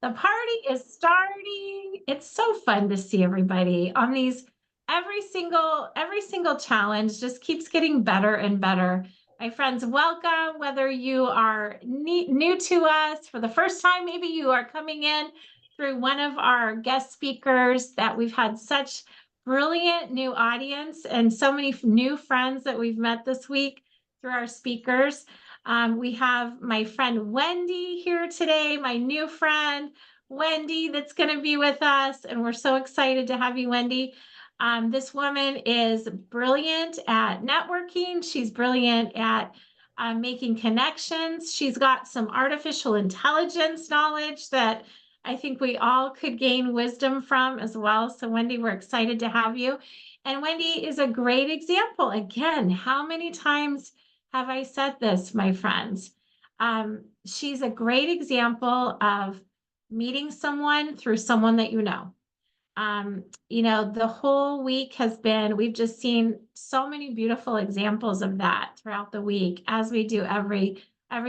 The party is starting. It's so fun to see everybody on these every single challenge just keeps getting better and better. My friends, welcome. Whether you are new to us for the first time, maybe you are coming in through one of our guest speakers that we've had such brilliant new audience and so many new friends that we've met this week through our speakers. We have my friend Wendy here today, my new friend Wendy, that's going to be with us. And we're so excited to have you, Wendy. This woman is brilliant at networking. She's brilliant at making connections. She's got some artificial intelligence knowledge that I think we all could gain wisdom from as well. So, Wendy, we're excited to have you. And Wendy is a great example. Again, how many times have I said this, my friends? She's a great example of meeting someone through someone that you know. The whole week we've just seen so many beautiful examples of that throughout the week, as we do every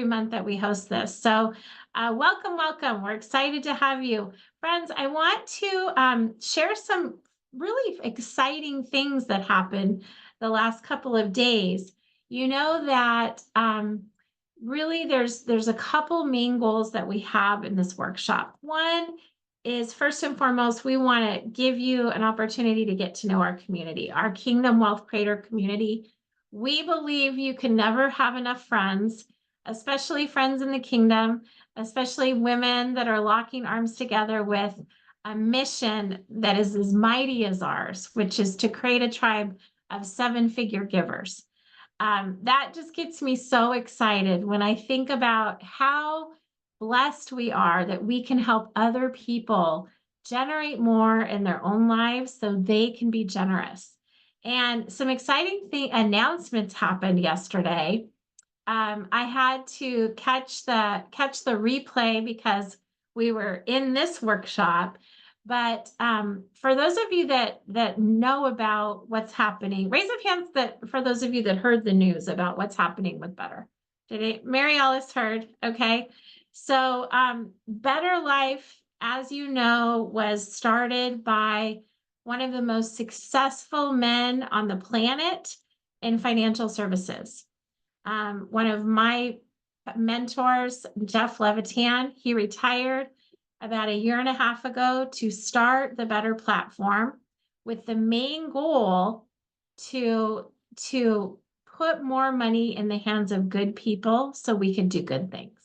month that we host this. So welcome. We're excited to have you. Friends, I want to share some really exciting things that happened the last couple of days. You know that really there's a couple main goals that we have in this workshop. One is, first and foremost, we want to give you an opportunity to get to know our community, our Kingdom Wealth Creator community. We believe you can never have enough friends, especially friends in the kingdom, especially women that are locking arms together with a mission that is as mighty as ours, which is to create a tribe of seven-figure givers. That just gets me so excited when I think about how blessed we are that we can help other people generate more in their own lives so they can be generous. And some exciting announcements happened yesterday. I had to catch the replay because we were in this workshop. But for those of you that know about what's happening, raise up hands that for those of you that heard the news about what's happening with Better. Mary Ellis heard, okay? So Better Life, as you know, was started by one of the most successful men on the planet in financial services. One of my mentors, Jeff Levitan, he retired about a year and a half ago to start the Better platform with the main goal to put more money in the hands of good people so we can do good things.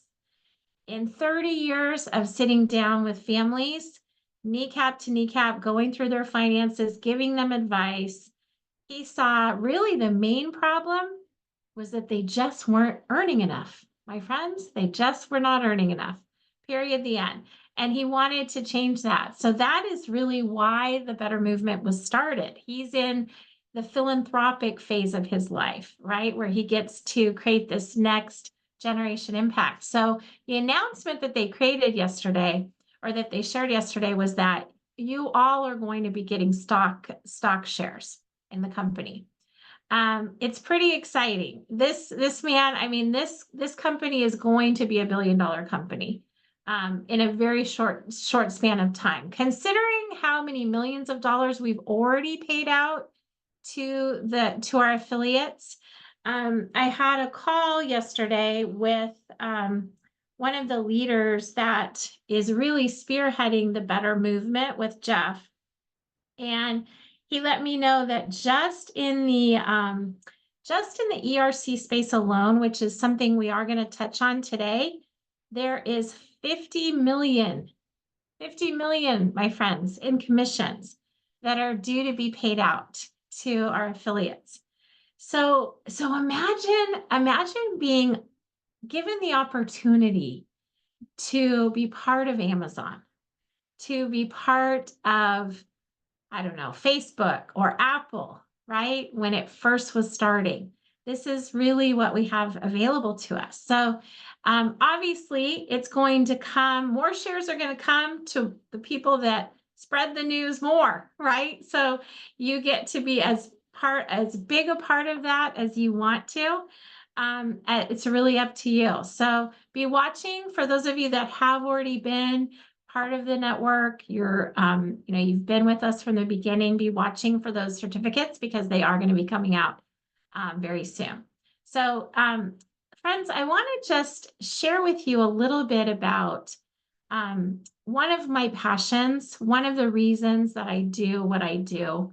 In 30 years of sitting down with families, kneecap to kneecap, going through their finances, giving them advice, he saw really the main problem was that they just weren't earning enough. My friends, they just were not earning enough. Period, the end. And he wanted to change that. So that is really why the Better Movement was started. He's in the philanthropic phase of his life, right? Where he gets to create this next generation impact. So the announcement that they created yesterday, or that they shared yesterday, was that you all are going to be getting stock shares in the company. It's pretty exciting. This man, I mean, this company is going to be $1 billion company in a very short span of time. Considering how many millions of dollars we've already paid out to our affiliates, I had a call yesterday with one of the leaders that is really spearheading the Better Movement with Jeff, and he let me know that just in the ERC space alone, which is something we are going to touch on today, there is 50 million, my friends, in commissions that are due to be paid out to our affiliates. So imagine being given the opportunity to be part of Amazon, to be part of, I don't know, Facebook or Apple, right? When it first was starting. This is really what we have available to us. So obviously it's going to come, more shares are going to come to the people that spread the news more, right? So you get to be as big a part of that as you want to. It's really up to you. So be watching. For those of you that have already been part of the network, you've been with us from the beginning, be watching for those certificates because they are going to be coming out very soon. So, friends, I want to just share with you a little bit about one of my passions, one of the reasons that I do what I do.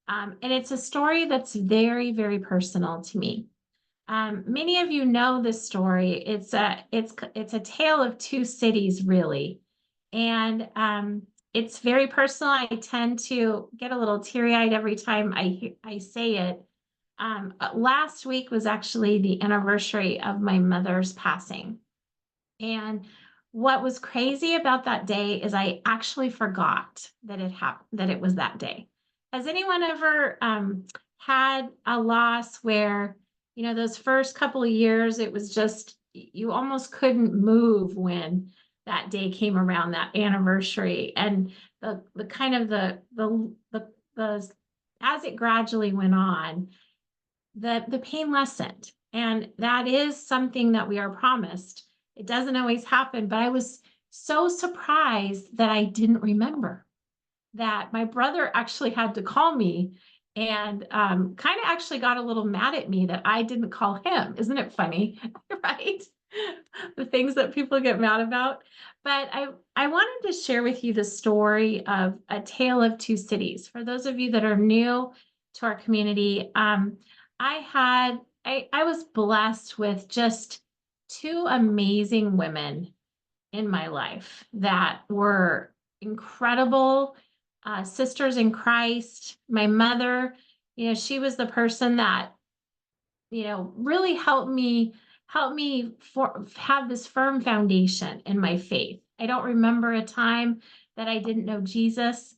And it's a story that's very, very personal to me. Many of you know this story. It's a tale of two cities, really, and it's very personal. I tend to get a little teary-eyed every time I say it. Last week was actually the anniversary of my mother's passing, and what was crazy about that day is I actually forgot that it happened, that it was that day. Has anyone ever had a loss where, those first couple of years, it was just, you almost couldn't move when that day came around, that anniversary, and the kind of the as it gradually went on, the pain lessened. And that is something that we are promised. It doesn't always happen, but I was so surprised that I didn't remember that my brother actually had to call me and kind of actually got a little mad at me that I didn't call him. Isn't it funny? Right? The things that people get mad about. But I wanted to share with you the story of A Tale of Two Cities. For those of you that are new to our community, I was blessed with just two amazing women in my life that were incredible sisters in Christ. My mother, she was the person that, really helped me have this firm foundation in my faith. I don't remember a time that I didn't know Jesus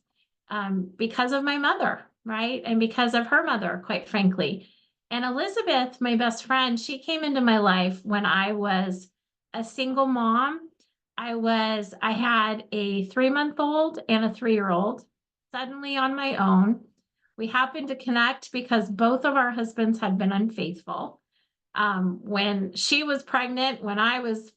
because of my mother, right? And because of her mother, quite frankly. And Elizabeth, my best friend, she came into my life when I was a single mom. I had a 3-month-old and a 3-year-old suddenly on my own. We happened to connect because both of our husbands had been unfaithful. When she was pregnant, when I was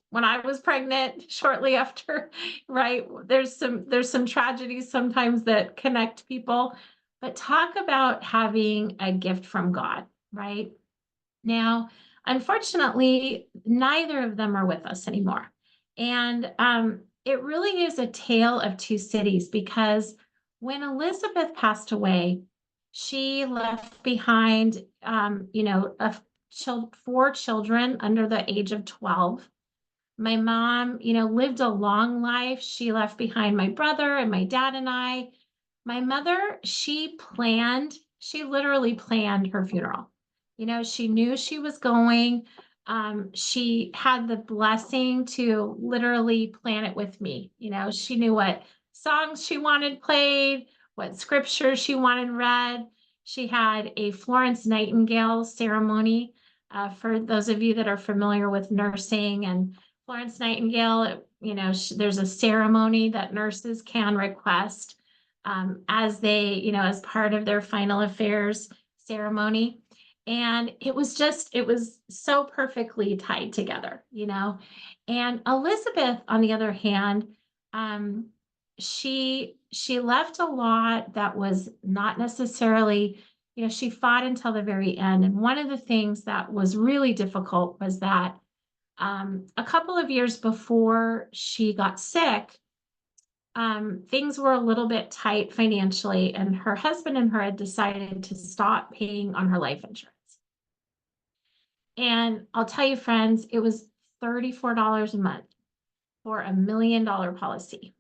pregnant shortly after, right? There's some tragedies sometimes that connect people, but talk about having a gift from God, right? Now, unfortunately, neither of them are with us anymore. And it really is a tale of two cities because when Elizabeth passed away, she left behind, 4 children under the age of 12. My mom, lived a long life. She left behind my brother and my dad and I. My mother, she literally planned her funeral. She knew she was going. She had the blessing to literally plan it with me. She knew what songs she wanted played, what scriptures she wanted read. She had a Florence Nightingale ceremony. For those of you that are familiar with nursing and Florence Nightingale, there's a ceremony that nurses can request as as part of their final affairs ceremony. And it was so perfectly tied together. And Elizabeth, on the other hand, she left a lot that was not necessarily, she fought until the very end. And one of the things that was really difficult was that a couple of years before she got sick, things were a little bit tight financially, and her husband and her had decided to stop paying on her life insurance. And I'll tell you, friends, it was $34 a month for a $1 million policy.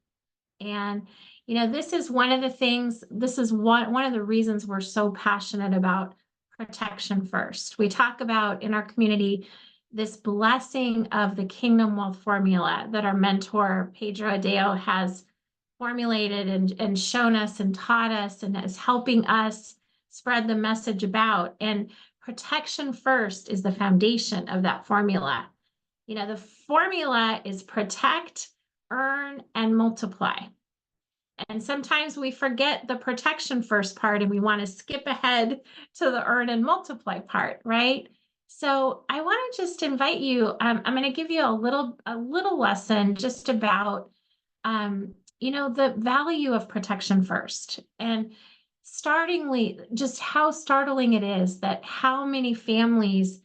And, this is one of the things, this is one of the reasons we're so passionate about protection first. We talk about in our community this blessing of the kingdom wealth formula that our mentor, Pedro Adeo, has formulated and shown us and taught us and is helping us spread the message about. And protection first is the foundation of that formula. The formula is protect, earn, and multiply. And sometimes we forget the protection first part and we want to skip ahead to the earn and multiply part, right? So I want to just invite you, I'm going to give you a little lesson just about the value of protection first. And startingly, just how startling it is that how many families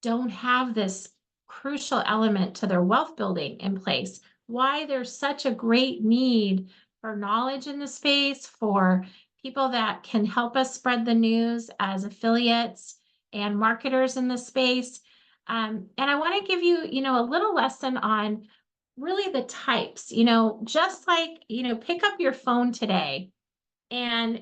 don't have this crucial element to their wealth building in place. Why there's such a great need for knowledge in the space, for people that can help us spread the news as affiliates and marketers in the space. And I want to give you, a little lesson on really the types, just like, pick up your phone today and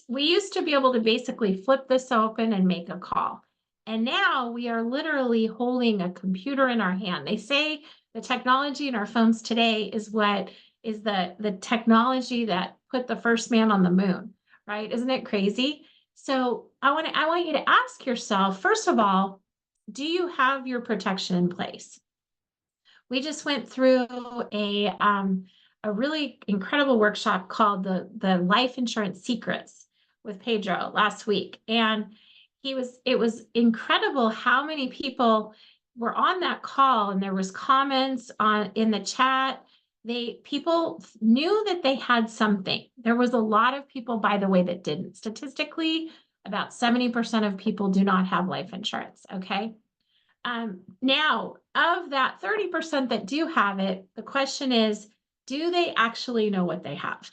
we used to be able to basically flip this open and make a call. And now we are literally holding a computer in our hand. They say the technology in our phones today is what is the technology that put the first man on the moon, right? Isn't it crazy? So I want you to ask yourself, first of all, do you have your protection in place? We just went through a really incredible workshop called the Life Insurance Secrets with Pedro last week, and it was incredible how many people were on that call, and there was comments in the chat. People knew that they had something. There was a lot of people, by the way, that didn't. Statistically, about 70% of people do not have life insurance. Okay. Now, of that 30% that do have it, the question is, do they actually know what they have?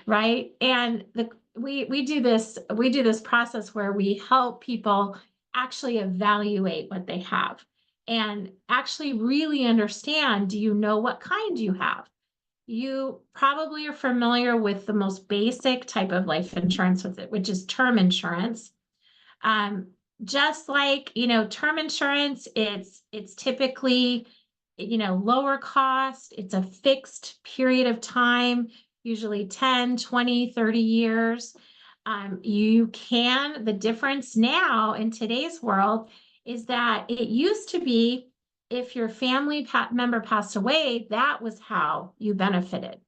Right? And we do this process where we help people actually evaluate what they have and actually really understand, do you know what kind you have? You probably are familiar with the most basic type of life insurance with it, which is term insurance. Um, just like, term insurance, it's typically, lower cost. It's a fixed period of time, usually 10, 20, 30 years. The difference now in today's world is that it used to be if your family member passed away, that was how you benefited.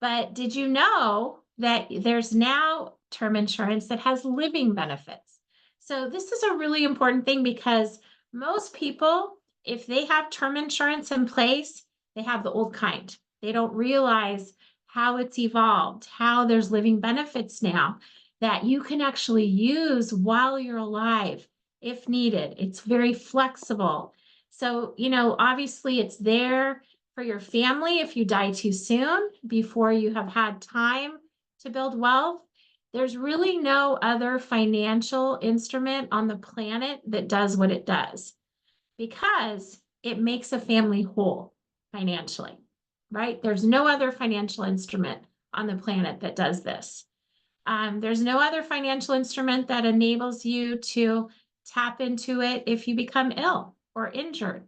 But did you know that there's now term insurance that has living benefits? So this is a really important thing because most people, if they have term insurance in place, they have the old kind. They don't realize how it's evolved, how there's living benefits now that you can actually use while you're alive if needed. It's very flexible. So, obviously it's there for your family if you die too soon before you have had time to build wealth. There's really no other financial instrument on the planet that does what it does because it makes a family whole financially, right? There's no other financial instrument on the planet that does this. There's no other financial instrument that enables you to tap into it if you become ill or injured.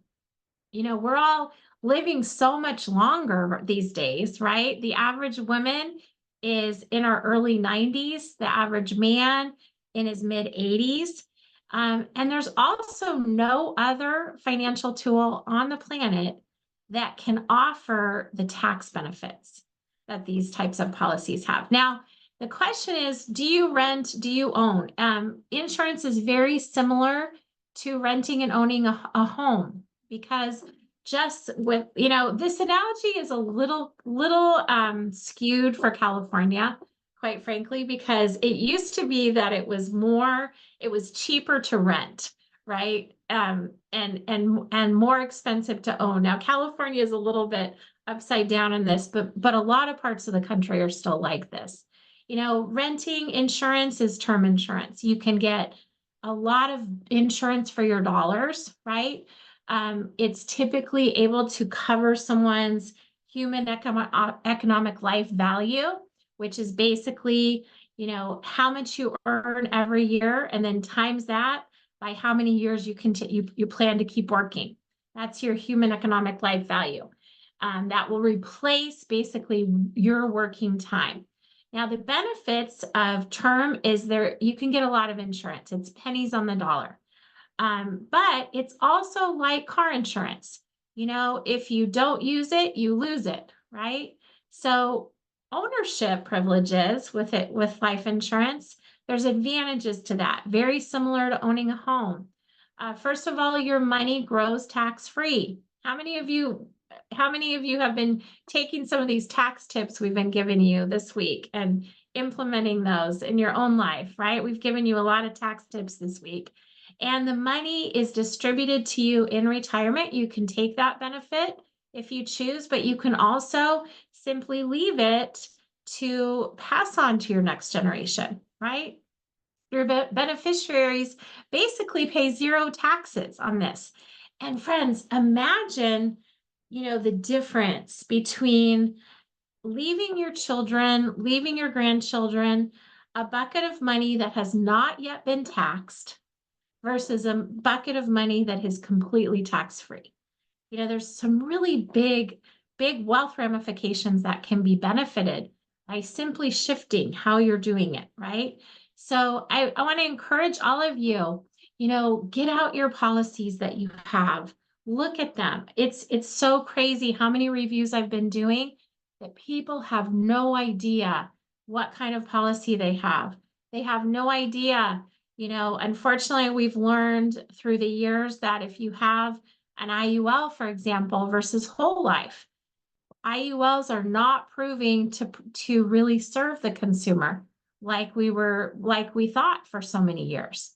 We're all living so much longer these days, right? The average woman is in our early 90s, the average man in his mid 80s. And there's also no other financial tool on the planet that can offer the tax benefits that these types of policies have. Now, the question is, do you rent? Do you own? Insurance is very similar to renting and owning a home because just with, this analogy is a little skewed for California, quite frankly, because it used to be that it was cheaper to rent, right? And more expensive to own. Now, California is a little bit upside down in this, but a lot of parts of the country are still like this. Renting insurance is term insurance. You can get a lot of insurance for your dollars, right? It's typically able to cover someone's human economic life value, which is basically, how much you earn every year, and then times that by how many years you plan to keep working. That's your human economic life value. That will replace basically your working time. Now, the benefits of term is you can get a lot of insurance. It's pennies on the dollar. But it's also like car insurance. If you don't use it, you lose it, right? So ownership privileges with life insurance, there's advantages to that, very similar to owning a home. First of all, your money grows tax-free. How many of you how many of you have been taking some of these tax tips we've been giving you this week and implementing those in your own life, right? We've given you a lot of tax tips this week. And the money is distributed to you in retirement. You can take that benefit if you choose, but you can also simply leave it to pass on to your next generation, right? Your beneficiaries basically pay zero taxes on this. And friends, imagine, the difference between leaving your children, leaving your grandchildren a bucket of money that has not yet been taxed versus a bucket of money that is completely tax-free. There's some really big wealth ramifications that can be benefited by simply shifting how you're doing it, right? So I want to encourage all of you, get out your policies that you have. Look at them. It's so crazy how many reviews I've been doing that people have no idea what kind of policy they have. They have no idea. Unfortunately, we've learned through the years that if you have an IUL, for example, versus whole life, IULs are not proving to really serve the consumer like we thought for so many years.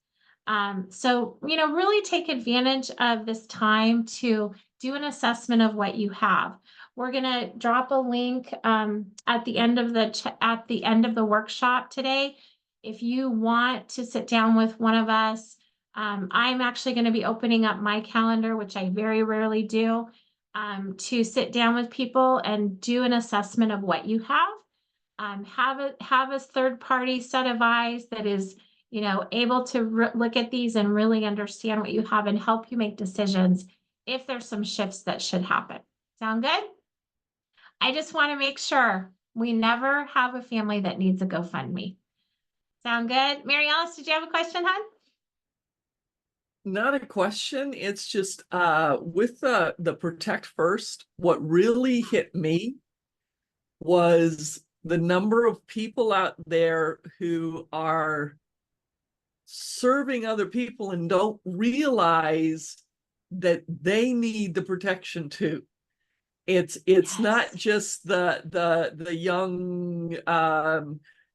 So, really take advantage of this time to do an assessment of what you have. We're going to drop a link at the end of the workshop today. If you want to sit down with one of us, I'm actually going to be opening up my calendar, which I very rarely do, to sit down with people and do an assessment of what you have. Have a third party set of eyes that is, able to look at these and really understand what you have and help you make decisions if there's some shifts that should happen. Sound good? I just want to make sure we never have a family that needs a GoFundMe. Sound good? Mary Alice, did you have a question, hon? Not a question. It's just with the Protect First, what really hit me was the number of people out there who are serving other people and don't realize that they need the protection too. It's Yes. not just the young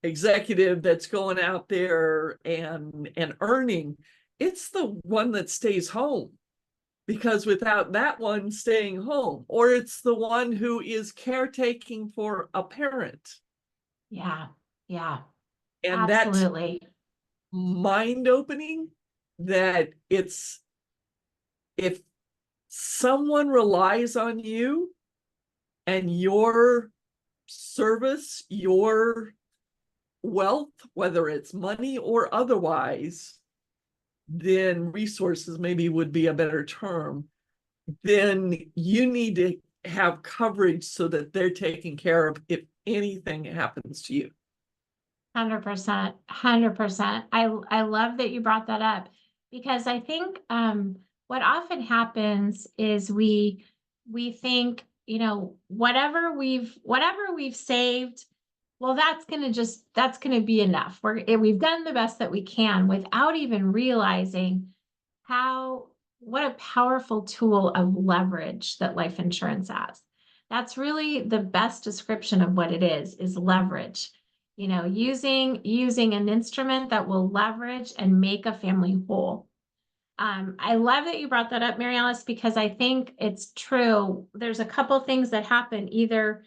executive that's going out there and earning. It's the one that stays home, because without that one staying home, or it's the one who is caretaking for a parent. Yeah. And Absolutely. that's mind-opening, that it's, if someone relies on you and your service, your wealth, whether it's money or otherwise, then resources maybe would be a better term, then you need to have coverage so that they're taken care of if anything happens to you. 100%. 100%. I love that you brought that up, because I think what often happens is we think, whatever we've saved, well, that's going to be enough. We've done the best that we can without even realizing what a powerful tool of leverage that life insurance has. That's really the best description of what it is leverage. Using an instrument that will leverage and make a family whole. I love that you brought that up, Mary Alice, because I think it's true. There's a couple things that happen. Either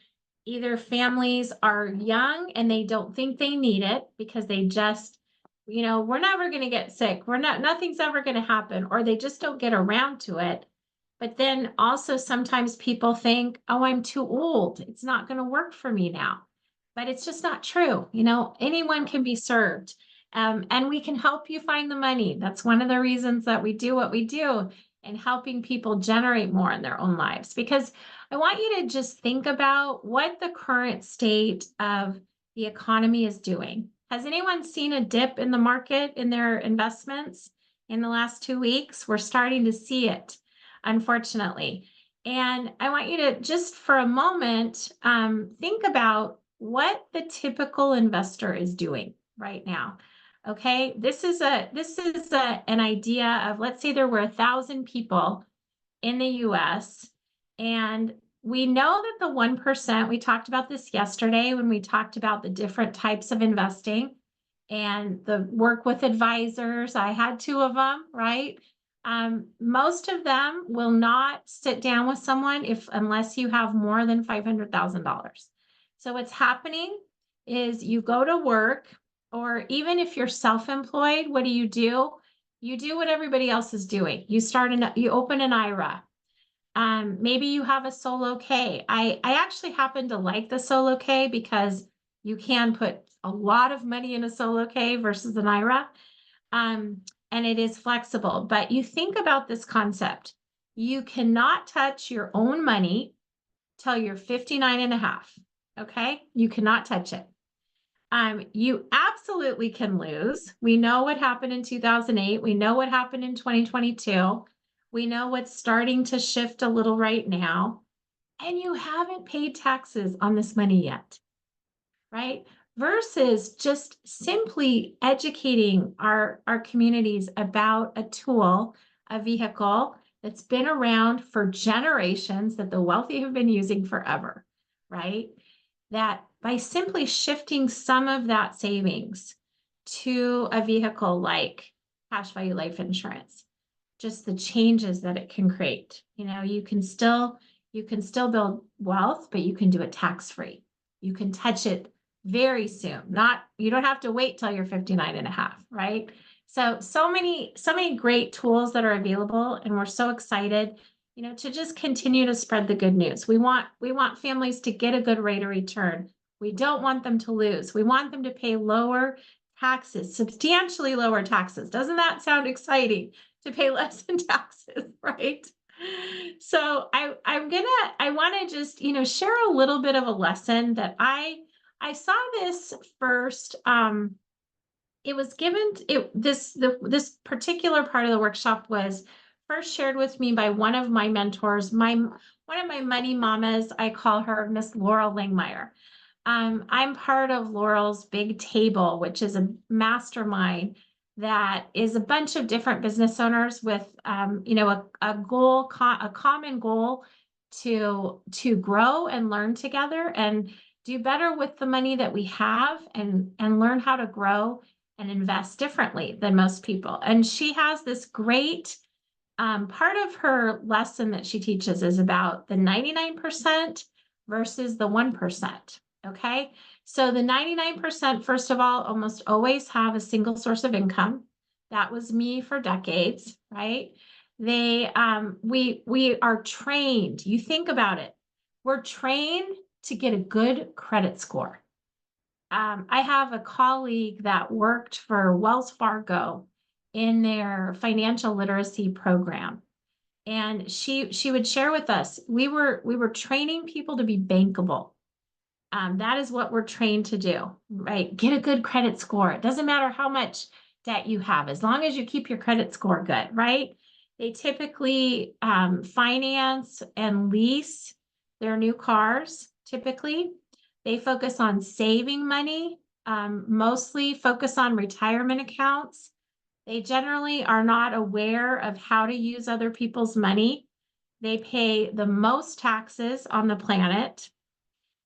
families are young and they don't think they need it because they just, we're never going to get sick. Nothing's ever going to happen, or they just don't get around to it. But then also sometimes people think, oh, I'm too old. It's not going to work for me now. But it's just not true. Anyone can be served. And we can help you find the money. That's one of the reasons that we do what we do, and helping people generate more in their own lives. Because I want you to just think about what the current state of the economy is doing. Has anyone seen a dip in the market in their investments in the last 2 weeks? We're starting to see it, unfortunately. And I want you to just for a moment think about what the typical investor is doing right now. Okay, this is an idea of, let's say there were 1,000 people in the US And we know that the 1%, we talked about this yesterday when we talked about the different types of investing and the work with advisors. I had 2 of them, right? Most of them will not sit down with someone unless you have more than $500,000. So what's happening is you go to work, or even if you're self-employed, what do? You do what everybody else is doing. You open an IRA. Maybe you have a solo K. I actually happen to like the solo K because you can put a lot of money in a solo K versus an IRA. And it is flexible. But you think about this concept. You cannot touch your own money till you're 59 and a half. Okay? You cannot touch it. You absolutely can lose. We know what happened in 2008. We know what happened in 2022. We know what's starting to shift a little right now. And you haven't paid taxes on this money yet, right? Versus just simply educating our communities about a tool, a vehicle that's been around for generations, that the wealthy have been using forever, right? That by simply shifting some of that savings to a vehicle like cash value life insurance, just the changes that it can create. You can still build wealth, but you can do it tax-free. You can touch it very soon. You don't have to wait till you're 59 and a half, right? So many great tools that are available, and we're so excited, to just continue to spread the good news. We want families to get a good rate of return. We don't want them to lose. We want them to pay lower taxes, substantially lower taxes. Doesn't that sound exciting? To pay less in taxes, right? So I want to just, share a little bit of a lesson that I saw this first. It was given, this particular part of the workshop was first shared with me by one of my mentors, one of my money mamas. I call her Miss Laurel Langmeyer. I'm part of Laurel's Big Table, which is a mastermind that is a bunch of different business owners with, a goal, a common goal to grow and learn together and do better with the money that we have, and learn how to grow and invest differently than most people. And she has this great, part of her lesson that she teaches is about the 99% versus the 1%. Okay. So the 99%, first of all, almost always have a single source of income. That was me for decades, right? We are trained. You think about it. We're trained to get a good credit score. I have a colleague that worked for Wells Fargo in their financial literacy program. And she would share with us, we were training people to be bankable. That is what we're trained to do, right? Get a good credit score. It doesn't matter how much debt you have, as long as you keep your credit score good, right? They typically finance and lease their new cars. Typically, they focus on saving money, mostly focus on retirement accounts. They generally are not aware of how to use other people's money. They pay the most taxes on the planet.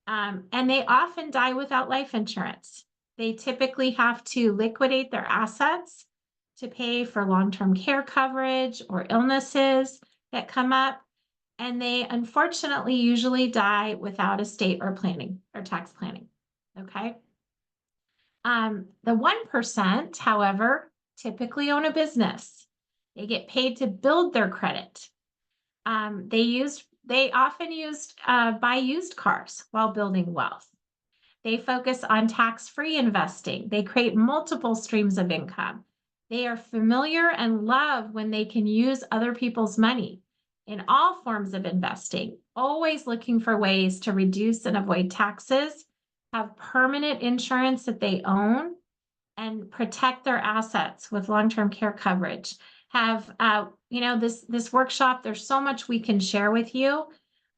And they often die without life insurance. They typically have to liquidate their assets to pay for long-term care coverage or illnesses that come up. And they unfortunately usually die without estate or planning or tax planning. Okay. The 1%, however, typically own a business. They get paid to build their credit. They often buy used cars while building wealth. They focus on tax-free investing. They create multiple streams of income. They are familiar and love when they can use other people's money in all forms of investing, always looking for ways to reduce and avoid taxes, have permanent insurance that they own, and protect their assets with long-term care coverage. Have, this workshop, there's so much we can share with you.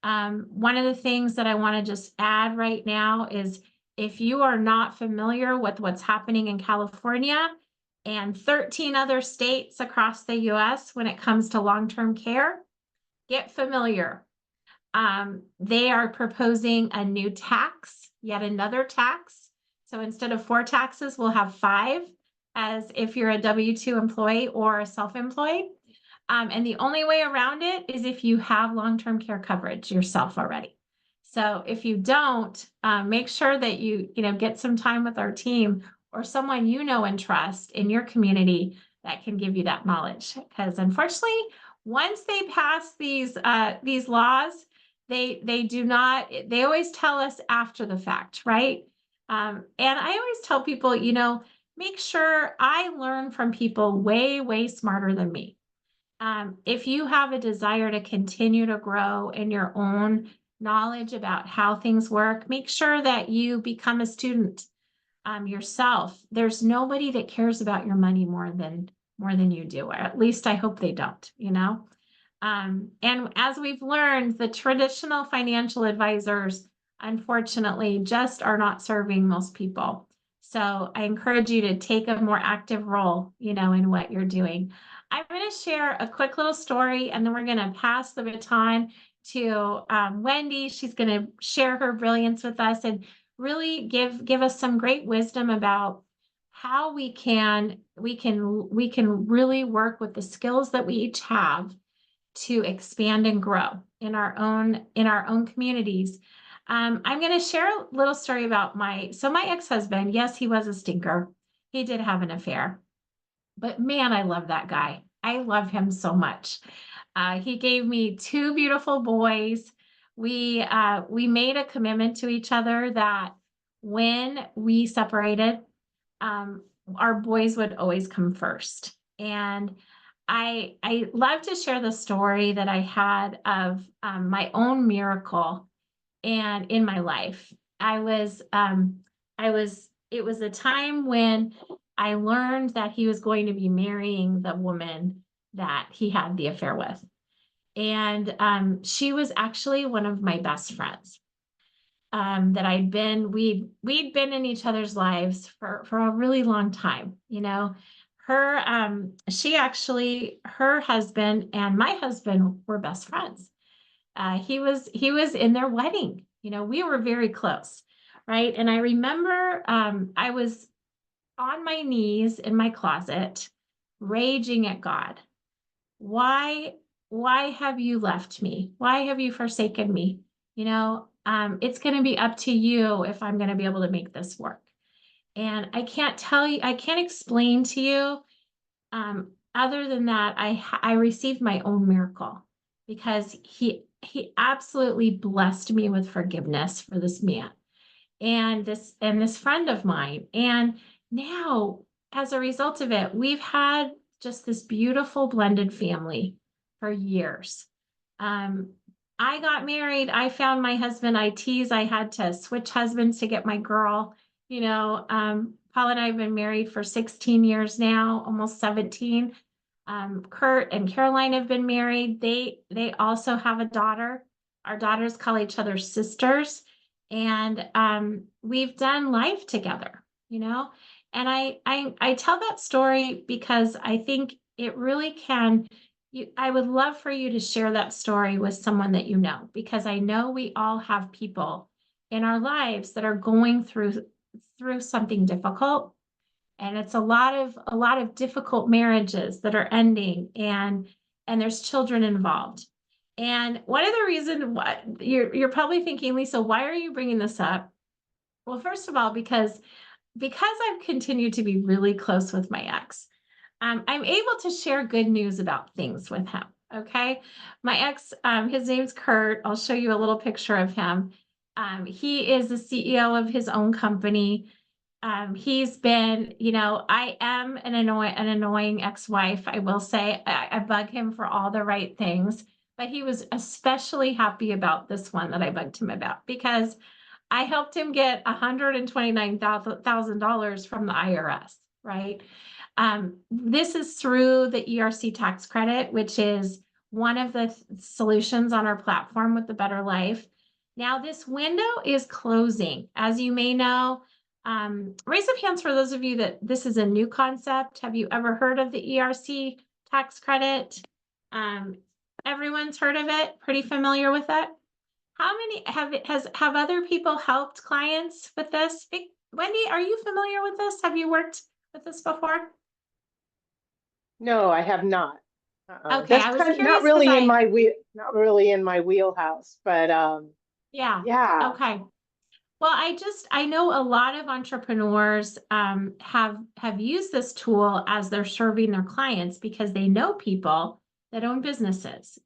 One of the things that I want to just add right now is, if you are not familiar with what's happening in California and 13 other states across the US when it comes to long-term care, get familiar. They are proposing a new tax, yet another tax. So instead of 4 taxes, we'll have 5, as if you're a W-2 employee or a self-employed. And the only way around it is if you have long-term care coverage yourself already. So if you don't, make sure that you get some time with our team or someone you know and trust in your community that can give you that knowledge. Because unfortunately, once they pass these laws, they do not, they always tell us after the fact, right? And I always tell people, make sure I learn from people way, way smarter than me. If you have a desire to continue to grow in your own knowledge about how things work, make sure that you become a student yourself. There's nobody that cares about your money more than you do, or at least I hope they don't, and as we've learned, the traditional financial advisors, unfortunately, just are not serving most people. So I encourage you to take a more active role, in what you're doing. I'm going to share a quick little story, and then we're going to pass the baton to Wendy. She's going to share her brilliance with us and really give us some great wisdom about how we can really work with the skills that we each have to expand and grow in our own communities. I'm going to share a little story about my ex-husband. Yes, he was a stinker. He did have an affair, but man, I love that guy. I love him so much. He gave me 2 beautiful boys. We made a commitment to each other that when we separated, our boys would always come first. And I love to share the story that I had of my own miracle and in my life. It was a time when I learned that he was going to be marrying the woman that he had the affair with. And she was actually one of my best friends. We'd been in each other's lives for a really long time. Her husband and my husband were best friends. He was in their wedding. We were very close, right? And I remember I was on my knees in my closet, raging at God. Why have you left me? Why have you forsaken me? It's going to be up to you if I'm going to be able to make this work. And I can't explain to you, other than that, I received my own miracle because he absolutely blessed me with forgiveness for this man and this friend of mine. And now, as a result of it, we've had just this beautiful blended family for years. I got married. I found my husband. I had to switch husbands to get my girl. Paul and I have been married for 16 years now, almost 17. Kurt and Caroline have been married. They also have a daughter. Our daughters call each other sisters. And we've done life together, And I tell that story because I think it really can. I would love for you to share that story with someone that you know, because I know we all have people in our lives that are going through something difficult. And it's a lot of difficult marriages that are ending, and there's children involved. And one of the reasons why you're probably thinking, Lisa, why are you bringing this up? Well, first of all, because I've continued to be really close with my ex, I'm able to share good news about things with him. Okay. My ex, his name's Kurt. I'll show you a little picture of him. He is the CEO of his own company. He's been, I am an annoying ex-wife. I will say I bug him for all the right things, but he was especially happy about this one that I bugged him about because I helped him get $129,000 from the IRS, right? This is through the ERC tax credit, which is one of the solutions on our platform with the Better Life. Now, this window is closing. As you may know, raise of hands for those of you that this is a new concept. Have you ever heard of the ERC tax credit? Everyone's heard of it, pretty familiar with it? How many have other people helped clients with this? Wendy, are you familiar with this? Have you worked with this before? No, I have not. Okay, That's I was kind of not curious because really in my not really in my wheelhouse, but yeah, yeah. okay. Well, I know a lot of entrepreneurs have used this tool as they're serving their clients because they know people that own businesses.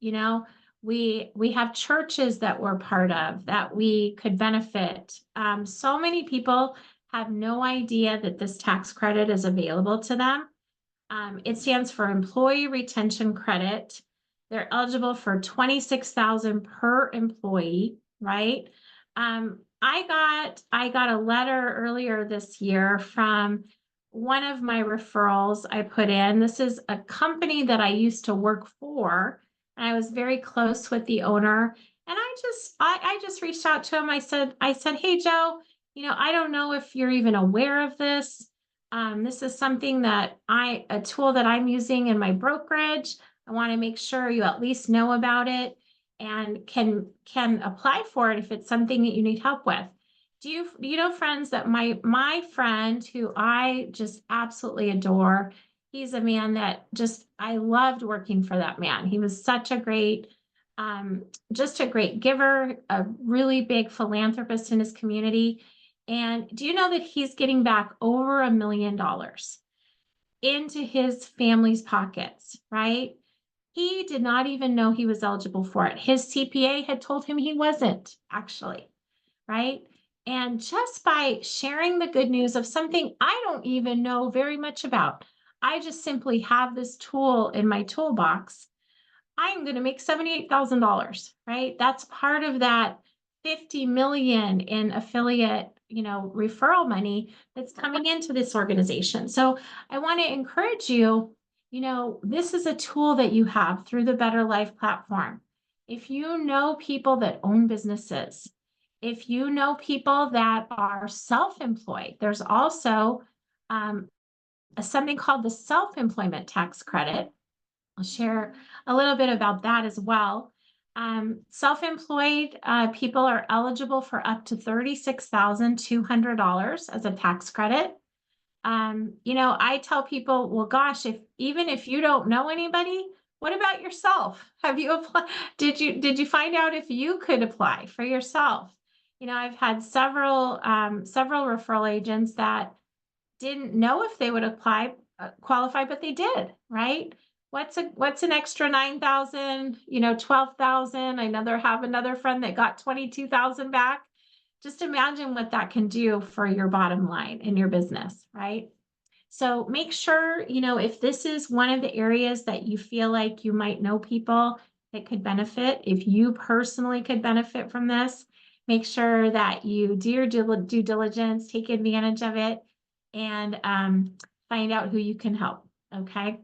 We have churches that we're part of that we could benefit. So many people have no idea that this tax credit is available to them. It stands for Employee Retention Credit. They're eligible for 26,000 per employee, right? I got a letter earlier this year from one of my referrals I put in. This is a company that I used to work for, and I was very close with the owner. And I just reached out to him. I said, hey Joe, I don't know if you're even aware of this. This is something that a tool that I'm using in my brokerage. I want to make sure you at least know about it and can apply for it if it's something that you need help with. Do you know, friends, that my friend who I just absolutely adore, he's a man that I loved working for that man. He was such a great, just a great giver, a really big philanthropist in his community. And do you know that he's getting back over $1 million into his family's pockets, right? He did not even know he was eligible for it. His CPA had told him he wasn't, actually, right? And just by sharing the good news of something I don't even know very much about, I just simply have this tool in my toolbox. I'm going to make $78,000, right? That's part of that 50 million in affiliate, referral money that's coming into this organization. So I want to encourage you, this is a tool that you have through the Better Life platform. If you know people that own businesses, if you know people that are self-employed, there's also something called the self-employment tax credit. I'll share a little bit about that as well. Self-employed people are eligible for up to $36,200 as a tax credit. I tell people, well, gosh, even if you don't know anybody, what about yourself? Have you applied? Did you find out if you could apply for yourself? I've had several referral agents that didn't know if they would qualify, but they did, right? What's an extra 9,000, 12,000? I have another friend that got 22,000 back. Just imagine what that can do for your bottom line in your business, right? So make sure, if this is one of the areas that you feel like you might know people that could benefit, if you personally could benefit from this, make sure that you do your due diligence, take advantage of it, and find out who you can help. Okay.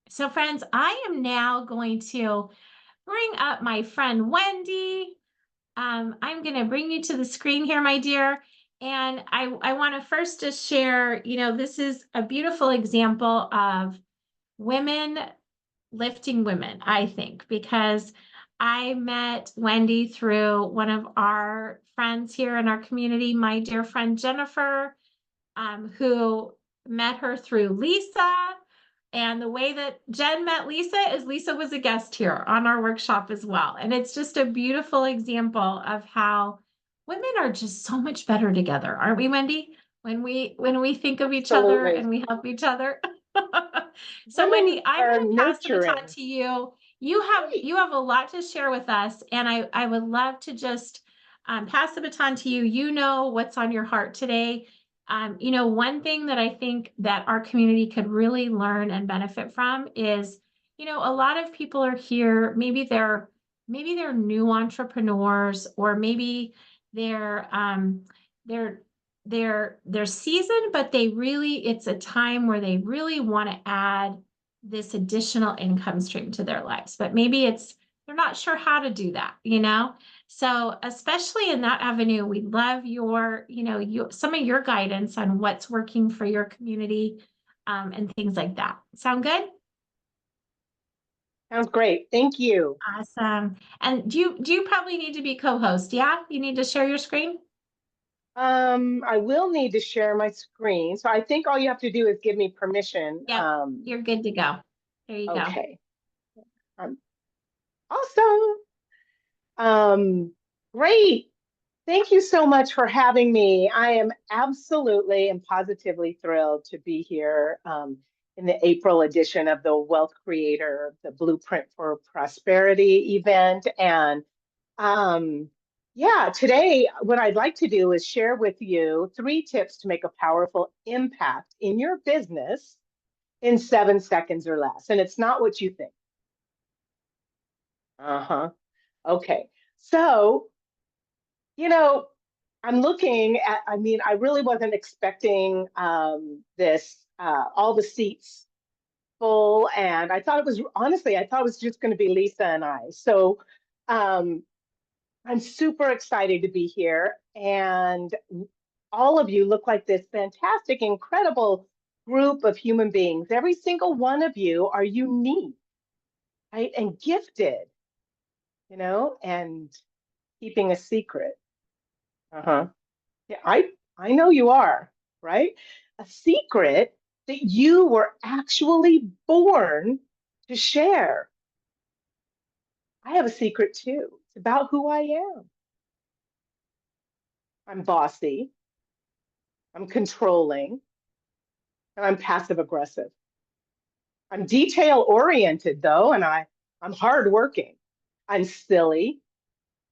So friends, I am now going to bring up my friend Wendy. I'm going to bring you to the screen here, my dear. And I want to first just share, this is a beautiful example of women lifting women, I think, because I met Wendy through one of our friends here in our community, my dear friend Jennifer, who met her through Lisa. And the way that Jen met Lisa is Lisa was a guest here on our workshop as well. And it's just a beautiful example of how women are just so much better together, aren't we, Wendy? When we think of each other Absolutely. and we help each other. So Women Wendy, I'm are going to pass the baton nurturing. to you. You have a lot to share with us, and I would love to just pass the baton to you. You know what's on your heart today. One thing that I think that our community could really learn and benefit from is, a lot of people are here, maybe they're new entrepreneurs, or maybe they're they're they're seasoned, but it's a time where they really want to add this additional income stream to their lives, but maybe they're not sure how to do that. So especially in that avenue, we love some of your guidance on what's working for your community, and things like that. Sound good? Sounds great. Thank you. Awesome. And do you probably need to be co-host? Yeah, you need to share your screen? I will need to share my screen. So I think all you have to do is give me permission. Yep, you're good to go. There you go. Okay. Awesome. Great. Thank you so much for having me. I am absolutely and positively thrilled to be here in the April edition of the Wealth Creator, the Blueprint for Prosperity event. And yeah, today, what I'd like to do is share with you 3 tips to make a powerful impact in your business in 7 seconds or less. And it's not what you think. Uh-huh. Okay. So, you know, I'm looking at, I mean, I really wasn't expecting this, all the seats full. And I thought it was, honestly, I thought it was just going to be Lisa and I. So um, I'm super excited to be here. And all of you look like this fantastic, incredible group of human beings. Every single one of you are unique, right? And gifted, and keeping a secret. Uh-huh. Yeah, I know you are, right? A secret that you were actually born to share. I have a secret too. It's about who I am. I'm bossy, I'm controlling, and I'm passive aggressive. I'm detail oriented though, and I'm hardworking. I'm silly,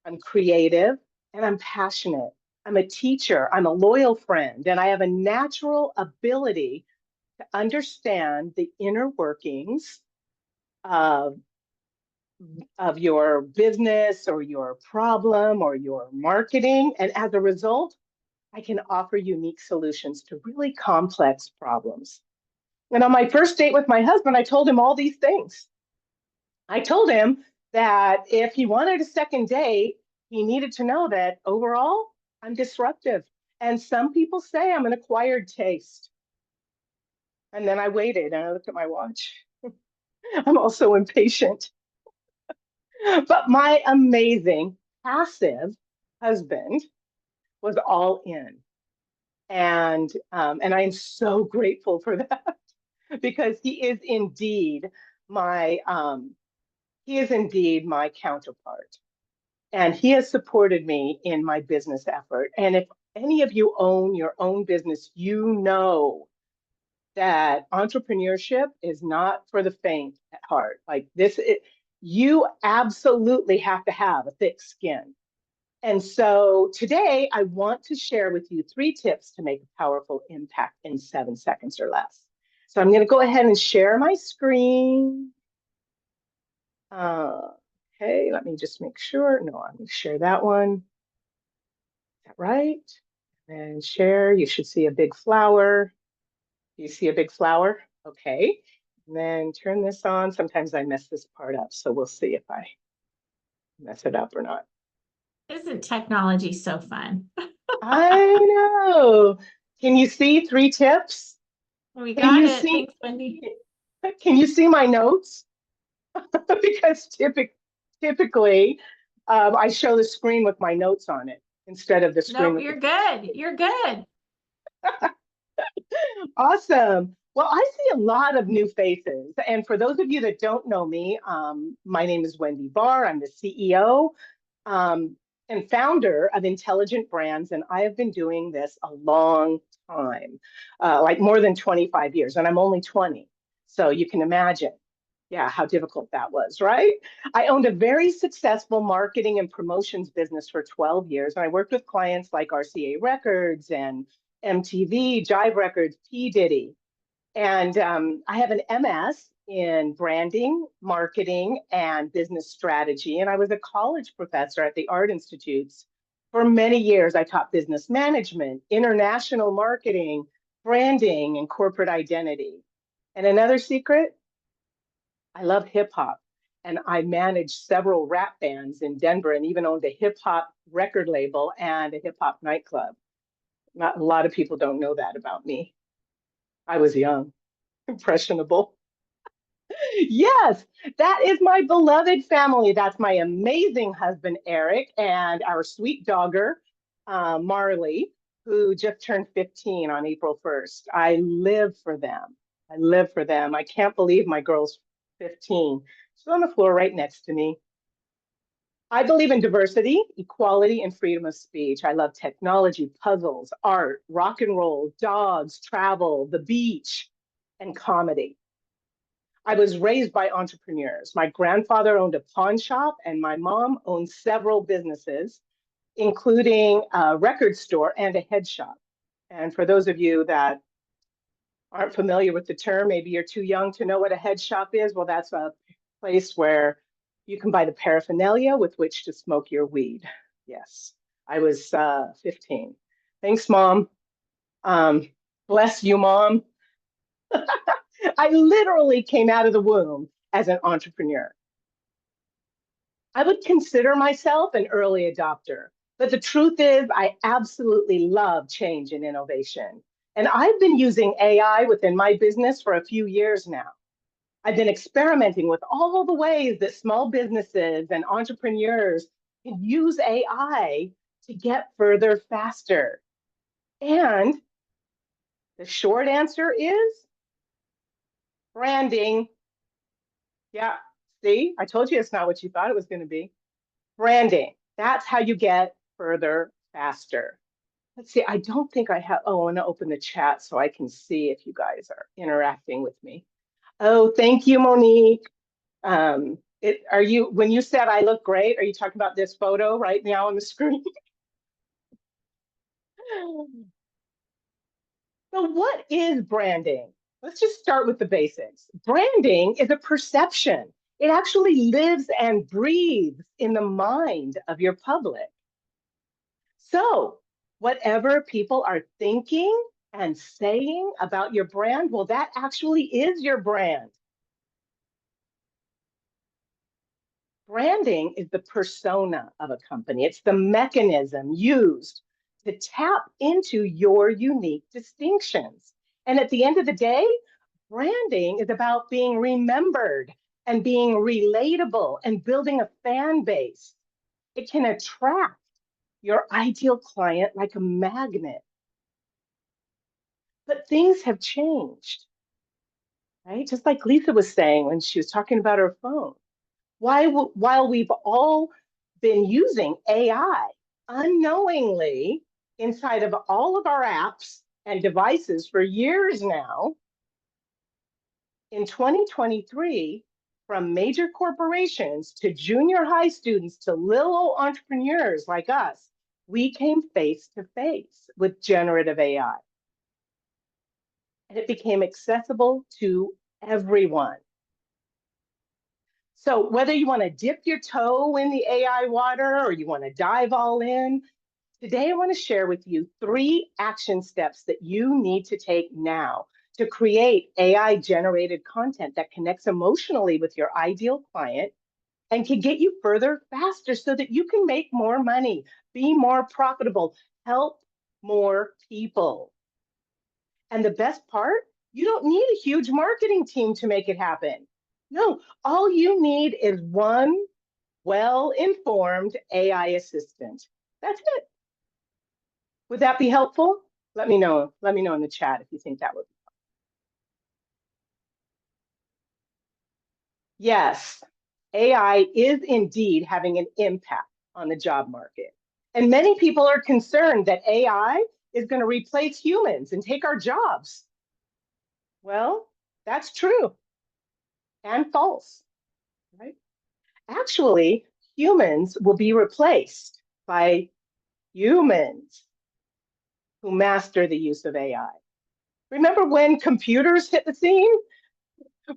I'm creative, and I'm passionate. I'm a teacher, I'm a loyal friend, and I have a natural ability to understand the inner workings of, of your business or your problem or your marketing. And as a result, I can offer unique solutions to really complex problems. And on my first date with my husband, I told him all these things. I told him that if he wanted a second date, he needed to know that overall, I'm disruptive. And some people say I'm an acquired taste. And then I waited and I looked at my watch. I'm also impatient. But my amazing passive husband was all in. And I am so grateful for that because he is indeed my counterpart. And he has supported me in my business effort. And if any of you own your own business, you know that entrepreneurship is not for the faint at heart. Like you absolutely have to have a thick skin. And so today I want to share with you 3 tips to make a powerful impact in 7 seconds or less. So I'm going to go ahead and share my screen. Okay, let me just make sure. No, I'm going to share that one. Is that right? And share, you should see a big flower. Do you see a big flower? Okay. And then turn this on. Sometimes I mess this part up, so we'll see if I mess it up or not. Isn't technology so fun? I know. Can you see 3 tips? We Can got you it. see? Thanks, Wendy. Can you see my notes? Because typically, I show the screen with my notes on it instead of the screen Nope, with you're the. good. You're good. Awesome. Well, I see a lot of new faces. And for those of you that don't know me, my name is Wendy Barr. I'm the CEO and founder of Intelligent Brands. And I have been doing this a long time, like more than 25 years, and I'm only 20. So you can imagine, yeah, how difficult that was, right? I owned a very successful marketing and promotions business for 12 years. And I worked with clients like RCA Records and MTV, Jive Records, P Diddy. And I have an MS in branding, marketing, and business strategy. And I was a college professor at the Art Institutes. For many years, I taught business management, international marketing, branding, and corporate identity. And another secret, I love hip hop. And I managed several rap bands in Denver and even owned a hip hop record label and a hip hop nightclub. Not a lot of people don't know that about me. I was young, impressionable. Yes, that is my beloved family. That's my amazing husband, Eric, and our sweet dogger, Marley, who just turned 15 on April 1st. I live for them. I live for them. I can't believe my girl's 15. She's on the floor right next to me. I believe in diversity, equality, and freedom of speech. I love technology, puzzles, art, rock and roll, dogs, travel, the beach, and comedy. I was raised by entrepreneurs. My grandfather owned a pawn shop, and my mom owned several businesses, including a record store and a head shop. And for those of you that aren't familiar with the term, maybe you're too young to know what a head shop is. Well, that's a place where you can buy the paraphernalia with which to smoke your weed. Yes, I was 15. Thanks, Mom. Bless you, Mom. I literally came out of the womb as an entrepreneur. I would consider myself an early adopter, but the truth is, I absolutely love change and innovation. And I've been using AI within my business for a few years now. I've been experimenting with all the ways that small businesses and entrepreneurs can use AI to get further faster. And the short answer is branding. Yeah, see, I told you it's not what you thought it was going to be. Branding. That's how you get further faster. Let's see, I don't think I have, oh, I want to open the chat so I can see if you guys are interacting with me. Oh, thank you, Monique. Are you, when you said I look great, are you talking about this photo right now on the screen? So what is branding? Let's just start with the basics. Branding is a perception. It actually lives and breathes in the mind of your public. So whatever people are thinking and saying about your brand, well, that actually is your brand. Branding is the persona of a company. It's the mechanism used to tap into your unique distinctions. And at the end of the day, branding is about being remembered and being relatable and building a fan base. It can attract your ideal client like a magnet. But things have changed, right? Just like Lisa was saying when she was talking about her phone. While we've all been using AI unknowingly inside of all of our apps and devices for years now, in 2023, from major corporations to junior high students to little old entrepreneurs like us, we came face to face with generative AI. And it became accessible to everyone. So whether you want to dip your toe in the AI water or you want to dive all in, today I want to share with you 3 action steps that you need to take now to create AI-generated content that connects emotionally with your ideal client and can get you further faster so that you can make more money, be more profitable, help more people. And the best part, you don't need a huge marketing team to make it happen. No, all you need is one well-informed AI assistant. That's it. Would that be helpful? Let me know. Let me know in the chat if you think that would be. Yes, AI is indeed having an impact on the job market. And many people are concerned that AI is going to replace humans and take our jobs. Well, that's true and false, right? Actually, humans will be replaced by humans who master the use of AI. Remember when computers hit the scene?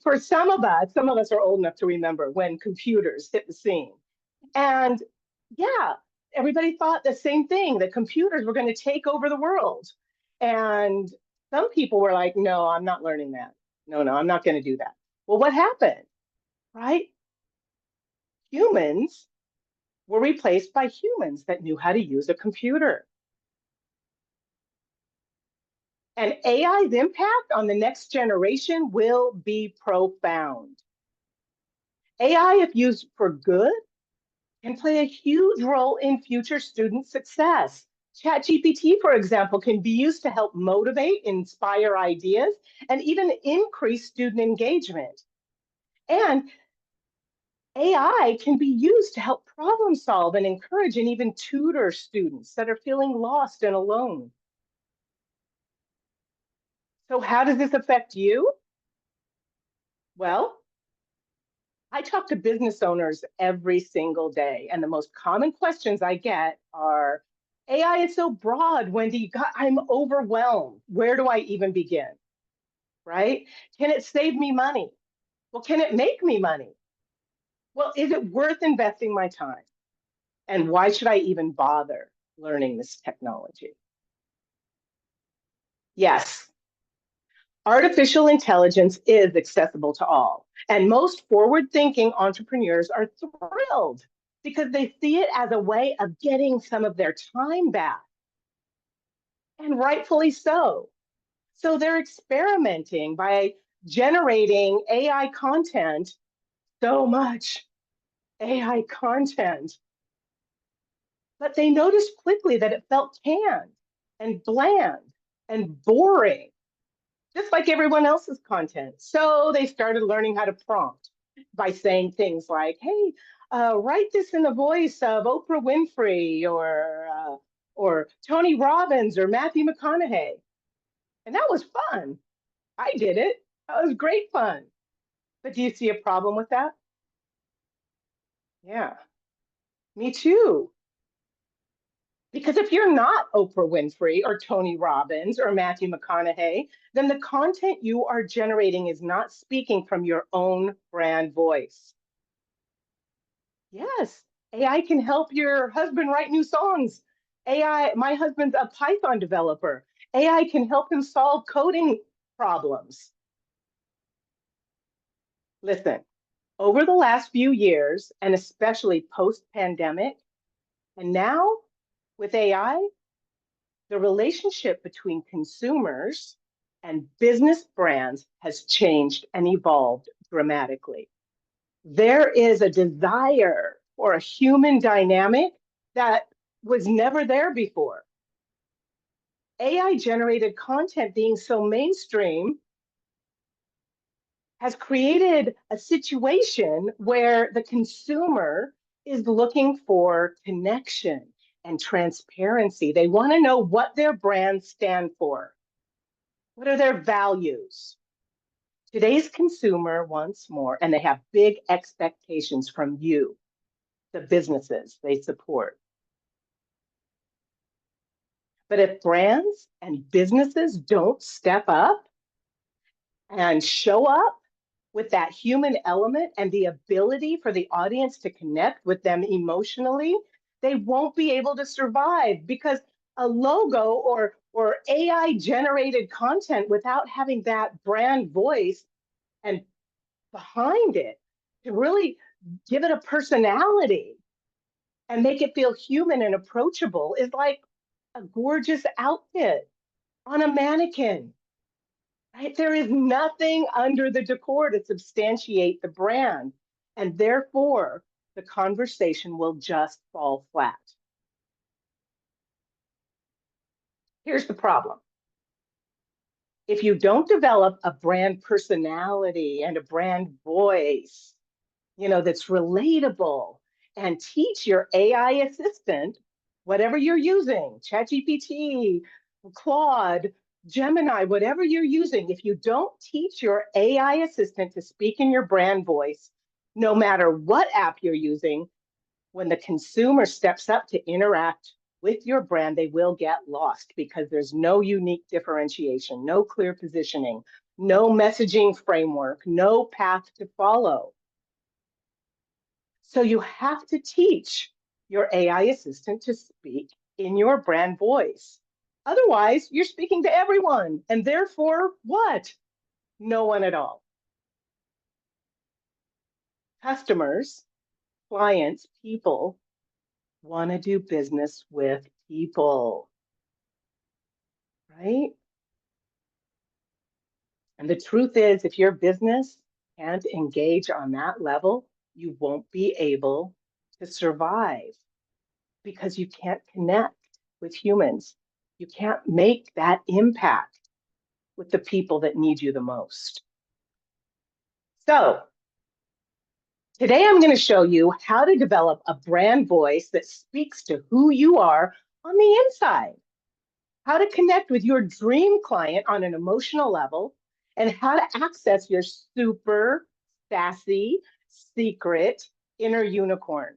For some of us are old enough to remember when computers hit the scene. And yeah, everybody thought the same thing, that computers were going to take over the world. And some people were like, no, I'm not learning that. No, I'm not going to do that. Well, what happened, right? Humans were replaced by humans that knew how to use a computer. And AI's impact on the next generation will be profound. AI, if used for good, can play a huge role in future student success. ChatGPT, for example, can be used to help motivate, inspire ideas, and even increase student engagement. And AI can be used to help problem solve and encourage and even tutor students that are feeling lost and alone. So how does this affect you? Well, I talk to business owners every single day, and the most common questions I get are, AI is so broad, Wendy, God, I'm overwhelmed. Where do I even begin? Right? Can it save me money? Well, can it make me money? Well, is it worth investing my time? And why should I even bother learning this technology? Yes, artificial intelligence is accessible to all, and most forward-thinking entrepreneurs are thrilled because they see it as a way of getting some of their time back, and rightfully so. So they're experimenting by generating AI content, so much AI content. But they noticed quickly that it felt canned and bland and boring, just like everyone else's content. So they started learning how to prompt by saying things like, hey, write this in the voice of Oprah Winfrey or Tony Robbins or Matthew McConaughey. And that was fun. I did it. That was great fun. But do you see a problem with that? Yeah, me too. Because if you're not Oprah Winfrey or Tony Robbins or Matthew McConaughey, then the content you are generating is not speaking from your own brand voice. Yes, AI can help your husband write new songs. AI, my husband's a Python developer. AI can help him solve coding problems. Listen, over the last few years, and especially post-pandemic, and now with AI, the relationship between consumers and business brands has changed and evolved dramatically. There is a desire for a human dynamic that was never there before. AI generated content being so mainstream has created a situation where the consumer is looking for connection and transparency. They want to know what their brands stand for. What are their values? Today's consumer wants more, and they have big expectations from you, the businesses they support. But if brands and businesses don't step up and show up with that human element and the ability for the audience to connect with them emotionally, they won't be able to survive, because a logo or AI generated content without having that brand voice and behind it to really give it a personality and make it feel human and approachable is like a gorgeous outfit on a mannequin. Right? There is nothing under the decor to substantiate the brand, and therefore the conversation will just fall flat. Here's the problem. If you don't develop a brand personality and a brand voice, that's relatable, and teach your AI assistant, whatever you're using, ChatGPT, Claude, Gemini, whatever you're using, if you don't teach your AI assistant to speak in your brand voice, no matter what app you're using, when the consumer steps up to interact with your brand, they will get lost because there's no unique differentiation, no clear positioning, no messaging framework, no path to follow. So you have to teach your AI assistant to speak in your brand voice. Otherwise, you're speaking to everyone, and therefore what? No one at all. Customers, clients, people want to do business with people, right? And the truth is, if your business can't engage on that level, you won't be able to survive because you can't connect with humans. You can't make that impact with the people that need you the most. So today I'm going to show you how to develop a brand voice that speaks to who you are on the inside, how to connect with your dream client on an emotional level, and how to access your super sassy, secret inner unicorn.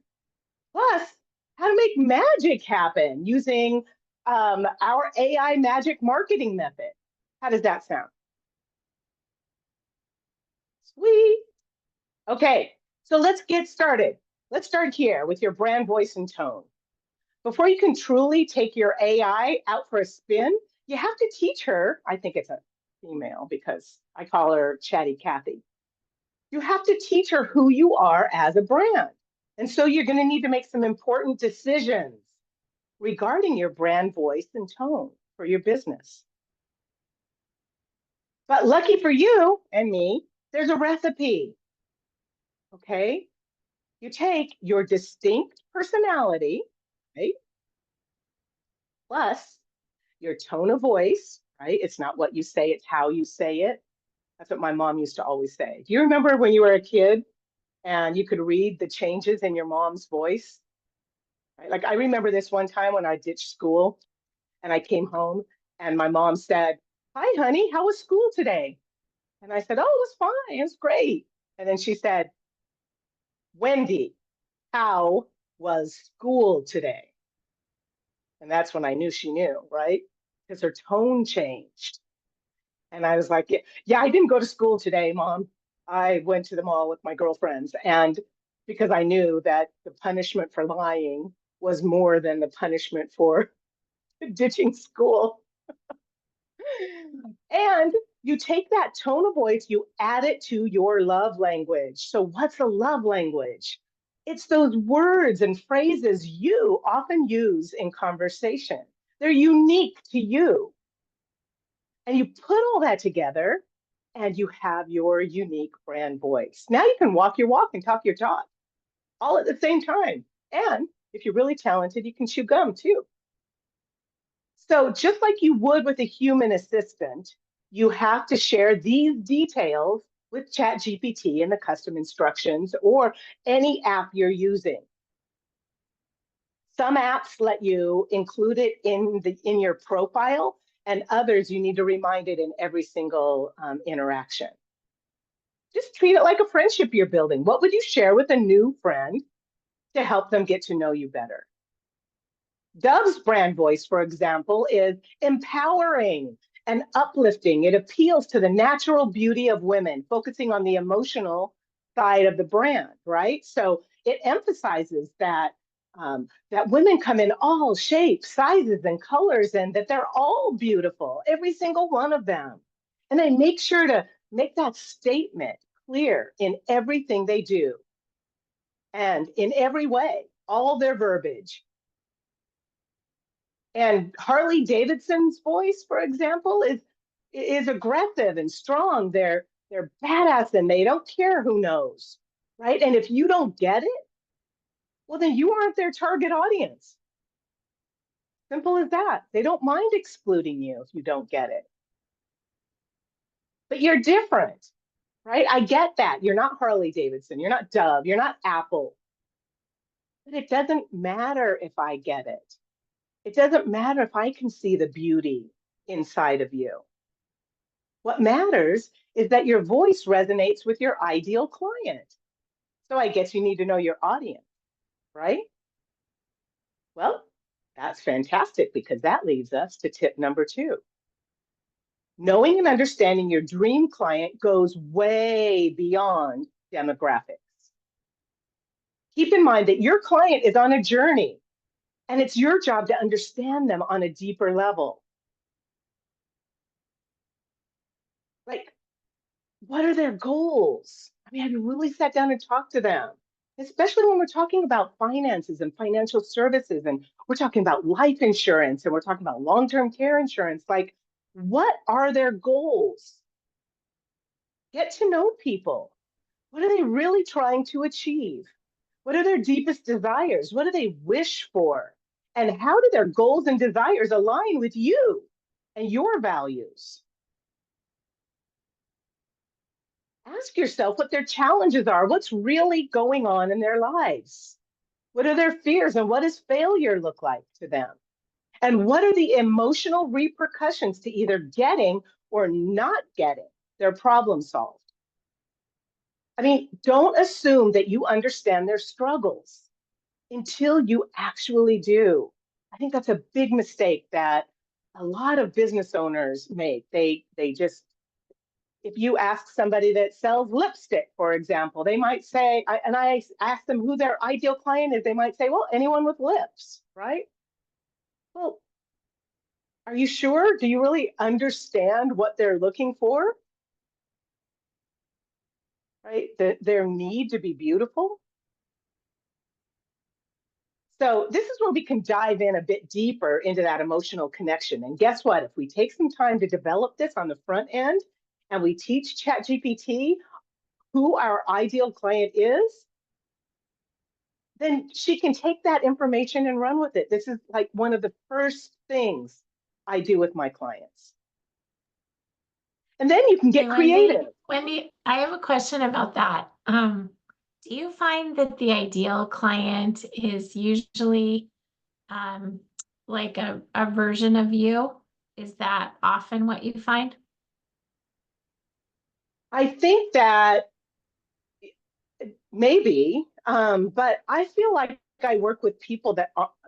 Plus, how to make magic happen using our AI magic marketing method. How does that sound? Sweet. Okay, so let's get started. Let's start here with your brand voice and tone. Before you can truly take your AI out for a spin, you have to teach her, I think it's a female because I call her Chatty Cathy. You have to teach her who you are as a brand. And so you're going to need to make some important decisions regarding your brand voice and tone for your business. But lucky for you and me, there's a recipe. Okay? You take your distinct personality, right? Plus your tone of voice, right? It's not what you say, it's how you say it. That's what my mom used to always say. Do you remember when you were a kid and you could read the changes in your mom's voice? Right? Like I remember this one time when I ditched school and I came home and my mom said, "Hi, honey, how was school today?" And I said, "Oh, it was fine, it was great." And then she said, "Wendy, how was school today?" And that's when I knew she knew, right? Because her tone changed. And I was like, yeah, yeah, I didn't go to school today, Mom. I went to the mall with my girlfriends. And because I knew that the punishment for lying was more than the punishment for ditching school. And you take that tone of voice, you add it to your love language. So, what's a love language? It's those words and phrases you often use in conversation. They're unique to you. And you put all that together and you have your unique brand voice. Now you can walk your walk and talk your talk all at the same time. And if you're really talented, you can chew gum too. So just like you would with a human assistant, you have to share these details with ChatGPT and the custom instructions or any app you're using. Some apps let you include it in your profile, and others you need to remind it in every single interaction. Just treat it like a friendship you're building. What would you share with a new friend to help them get to know you better? Dove's brand voice, for example, is empowering and uplifting. It appeals to the natural beauty of women, focusing on the emotional side of the brand, right? So it emphasizes that that women come in all shapes, sizes, and colors, and that they're all beautiful, every single one of them. And they make sure to make that statement clear in everything they do and in every way, all their verbiage. And Harley Davidson's voice, for example, is aggressive and strong. They're badass and they don't care who knows, right? And if you don't get it, well, then you aren't their target audience. Simple as that. They don't mind excluding you if you don't get it. But you're different, right? I get that. You're not Harley Davidson. You're not Dove. You're not Apple. But it doesn't matter if I get it. It doesn't matter if I can see the beauty inside of you. What matters is that your voice resonates with your ideal client. So I guess you need to know your audience, right? Well, that's fantastic because that leads us to tip number 2. Knowing and understanding your dream client goes way beyond demographics. Keep in mind that your client is on a journey and it's your job to understand them on a deeper level. Like, what are their goals? I mean, have you really sat down and talked to them? Especially when we're talking about finances and financial services, and we're talking about life insurance, and we're talking about long-term care insurance. Like, what are their goals? Get to know people. What are they really trying to achieve? What are their deepest desires? What do they wish for? And how do their goals and desires align with you and your values? Ask yourself what their challenges are. What's really going on in their lives? What are their fears and what does failure look like to them? And what are the emotional repercussions to either getting or not getting their problem solved? I mean, don't assume that you understand their struggles until you actually do. I think that's a big mistake that a lot of business owners make. They just, if you ask somebody that sells lipstick, for example, they might say, and I ask them who their ideal client is, they might say, well, anyone with lips, right? Well, are you sure? Do you really understand what they're looking for? Right? Their need to be beautiful. So this is where we can dive in a bit deeper into that emotional connection. And guess what? If we take some time to develop this on the front end and we teach ChatGPT who our ideal client is, then she can take that information and run with it. This is like one of the first things I do with my clients. And then you can get creative. Wendy, I have a question about that. Do you find that the ideal client is usually like a version of you? Is that often what you find? I think that maybe, but I feel like I work with people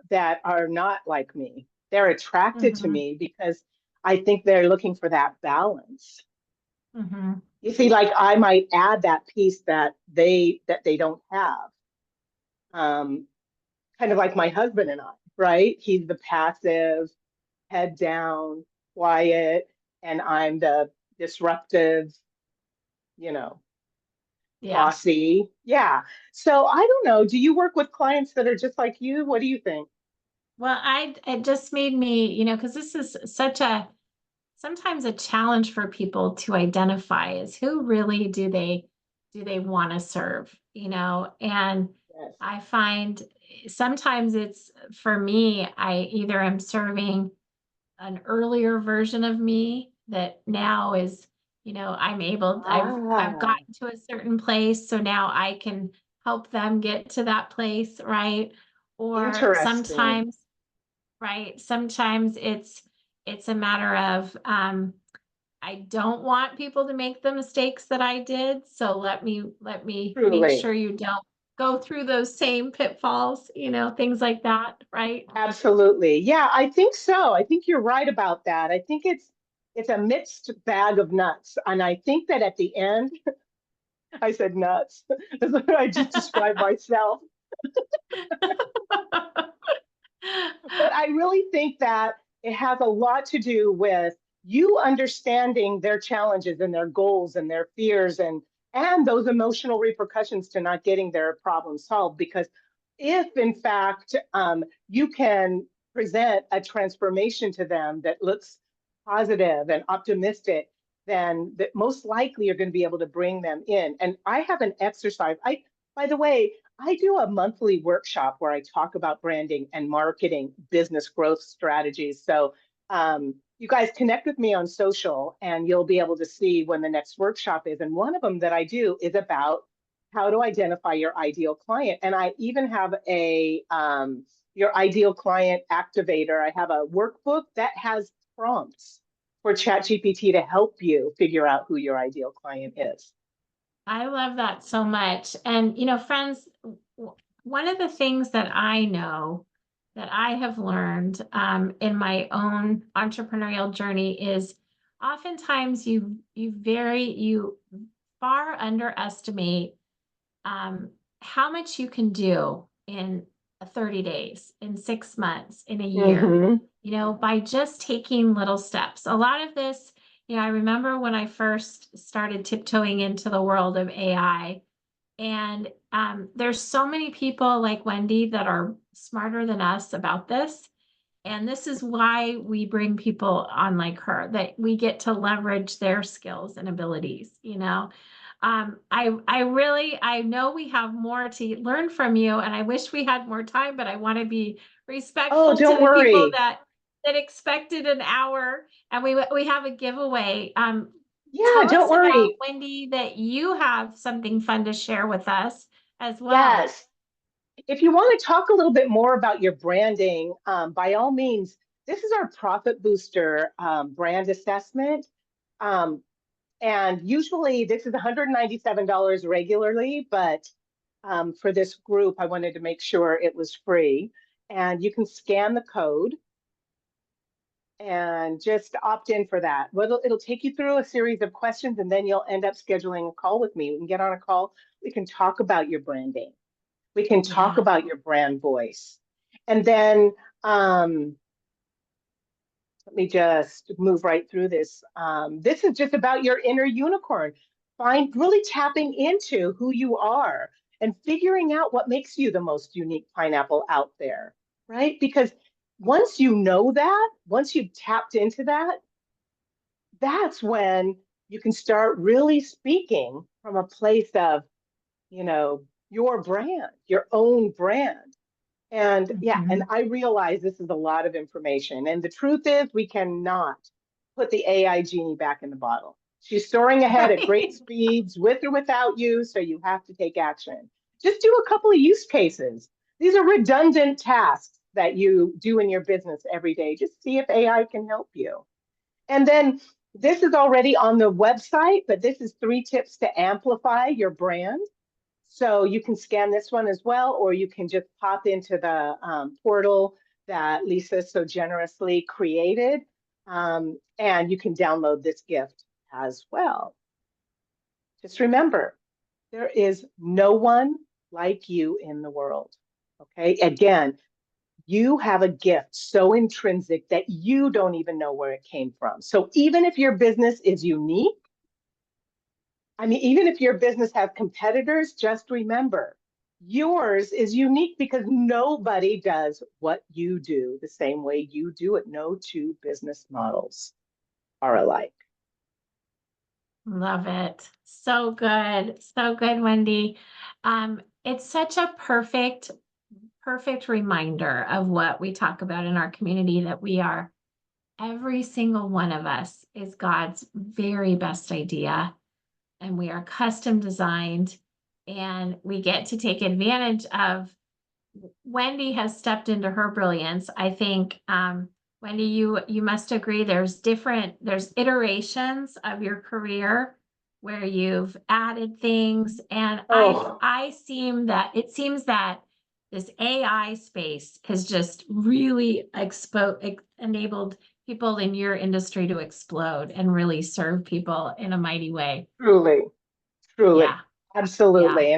that are not like me. They're attracted to me because I think they're looking for that balance. You see, like I might add that piece that they don't have. Kind of like my husband and I, right? He's the passive, head down, quiet, and I'm the disruptive, you know, Yeah. bossy. Yeah. So I don't know. Do you work with clients that are just like you? What do you think? Well, it just made me, because this is sometimes a challenge for people to identify is who really do they want to serve, and Yes. I find sometimes it's for me, I either am serving an earlier version of me that now is, I've Ah, gotten to a certain place, so now I can help them get to that place, right? Or interesting. sometimes, right, sometimes it's a matter of I don't want people to make the mistakes that I did, so let me make Truly. sure you don't go through those same pitfalls, things like that, right? Absolutely. Yeah, I think so. I think you're right about that. I think it's a mixed bag of nuts. And I think that at the end, I said nuts. That's what I just described myself. But I really think that it has a lot to do with you understanding their challenges and their goals and their fears and those emotional repercussions to not getting their problem solved. Because if in fact you can present a transformation to them that looks positive and optimistic, then that most likely you're going to be able to bring them in. And I have an exercise. By the way, I do a monthly workshop where I talk about branding and marketing business growth strategies. So you guys connect with me on social and you'll be able to see when the next workshop is. And one of them that I do is about how to identify your ideal client. And I even have a your ideal client activator. I have a workbook that has prompts for ChatGPT to help you figure out who your ideal client is. I love that so much. And, friends, one of the things that I know that I have learned in my own entrepreneurial journey is oftentimes you far underestimate how much you can do in 30 days, in 6 months, in a year, Mm-hmm. by just taking little steps. A lot of this, I remember when I first started tiptoeing into the world of AI, and there's so many people like Wendy that are smarter than us about this. And this is why we bring people on like her, that we get to leverage their skills and abilities, I know we have more to learn from you, and I wish we had more time, but I want to be Oh, respectful to don't the people worry. that expected an hour, and we have a giveaway. Yeah, Tell us don't about, worry. Wendy, that you have something fun to share with us as well. Yes. If you want to talk a little bit more about your branding, by all means, this is our Profit Booster brand assessment. Um, and usually this is $197 regularly, but for this group, I wanted to make sure it was free. And you can scan the code and just opt in for that. Well, it'll take you through a series of questions, and then you'll end up scheduling a call with me. We can get on a call. We can talk about your branding. We can talk Yeah. about your brand voice. And then let me just move right through this. This is just about your inner unicorn. Really tapping into who you are and figuring out what makes you the most unique pineapple out there, right? Because once you know that, once you've tapped into that, that's when you can start really speaking from a place of, you know, your brand, your own brand. And yeah, and Mhm. I realize this is a lot of information. And the truth is, we cannot put the AI genie back in the bottle. She's soaring ahead at great Right. speeds with or without you, so you have to take action. Just do a couple of use cases. These are redundant tasks that you do in your business every day. Just see if AI can help you. And then this is already on the website, but this is 3 tips to amplify your brand. So you can scan this one as well, or you can just pop into the portal that Lisa so generously created, and you can download this gift as well. Just remember, there is no one like you in the world. Okay, again, you have a gift so intrinsic that you don't even know where it came from. So even if your business is unique, I mean, even if your business has competitors, just remember yours is unique because nobody does what you do the same way you do it. No two business models are alike. Love it. So good. So good, Wendy. It's such a perfect reminder of what we talk about in our community, that we are, every single one of us is God's very best idea, and we are custom designed, and we get to take advantage of. Wendy has stepped into her brilliance. I think, Wendy, you must agree, there's iterations of your career where you've added things, and Oh, it seems that this AI space has just really enabled people in your industry to explode and really serve people in a mighty way. truly, truly, Yeah, yeah. absolutely.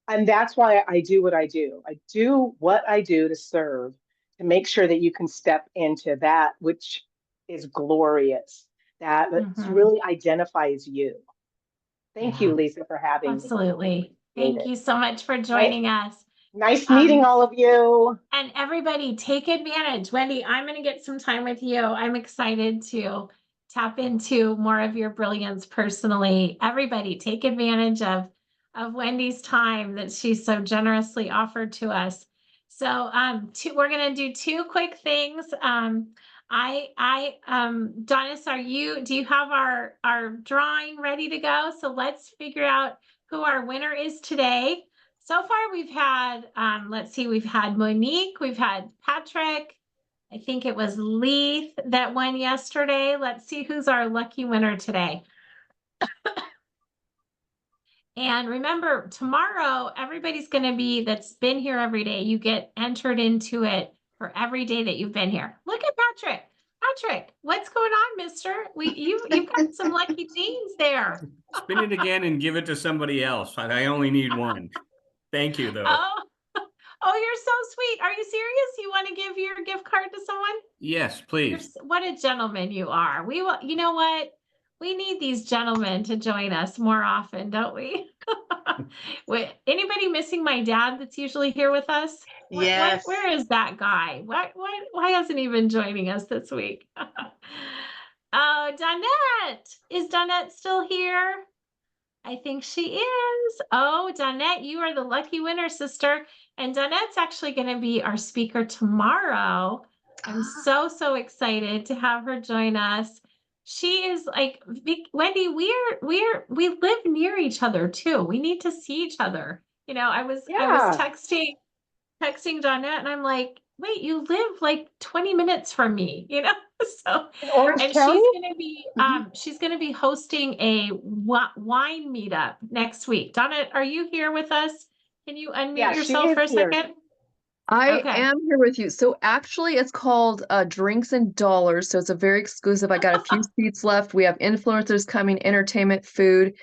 And that's why I do what I do. I do what I do to serve, to make sure that you can step into that which is glorious, that Mhm. really identifies you. Thank you, Yeah, Lisa, for having me. I absolutely. appreciate Thank it. you so much for Nice, joining us. nice meeting Um, all of you. and everybody, take advantage. Wendy, I'm going to get some time with you. I'm excited to tap into more of your brilliance personally. Everybody, take advantage of Wendy's time that she's so generously offered to us. So, we're going to do 2 quick things. Donis, do you have our drawing ready to go? So let's figure out who our winner is today. So far, we've had, let's see, we've had Monique, we've had Patrick. I think it was Leith that won yesterday. Let's see who's our lucky winner today. And remember, tomorrow, everybody's going to be, that's been here every day. You get entered into it for every day that you've been here. Look at Patrick. Patrick, what's going on, mister? You've got some lucky genes there. Spin it again and give it to somebody else. I only need one. Thank you, though. Oh, oh, you're so sweet. Are you serious? You want to give your gift card to someone? Yes, please. What a gentleman you are. You know what? We need these gentlemen to join us more often, don't we? Wait, anybody missing my dad that's usually here with us? Yes. Where is that guy? Why hasn't he been joining us this week? Oh, Donette. Is Donette still here? I think she is. Oh, Donette, you are the lucky winner, sister. And Donette's actually going to be our speaker tomorrow. I'm so excited to have her join us. She is like Wendy. We live near each other too. We need to see each other. I was Yeah. texting Donette, and I'm like, wait, you live like 20 minutes from me, So, In Orange and County? she's gonna be hosting a wine meetup next week. Donna, are you here with us? Can you unmute Yeah, she yourself is for a here. second? I Okay. am here with you. So actually it's called Drinks and Dollars. So it's a very exclusive. I got a few seats left. We have influencers coming, entertainment, food.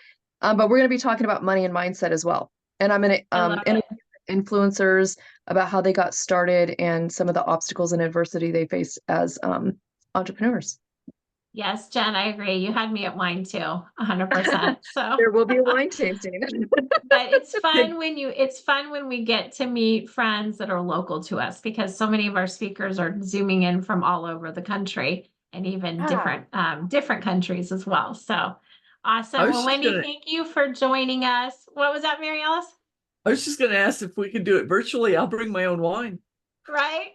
But we're going to be talking about money and mindset as well. And I'm going I to love interview it. influencers about how they got started and some of the obstacles and adversity they face as entrepreneurs. Yes, Jen, I agree. You had me at wine too, 100%. So There will be a wine tasting. but it's fun when we get to meet friends that are local to us, because so many of our speakers are zooming in from all over the country, and even different countries as well. So awesome. Well, Wendy, thank you for joining us. What was that, Mary Alice? I was just going to ask if we could do it virtually. I'll bring my own wine. Right?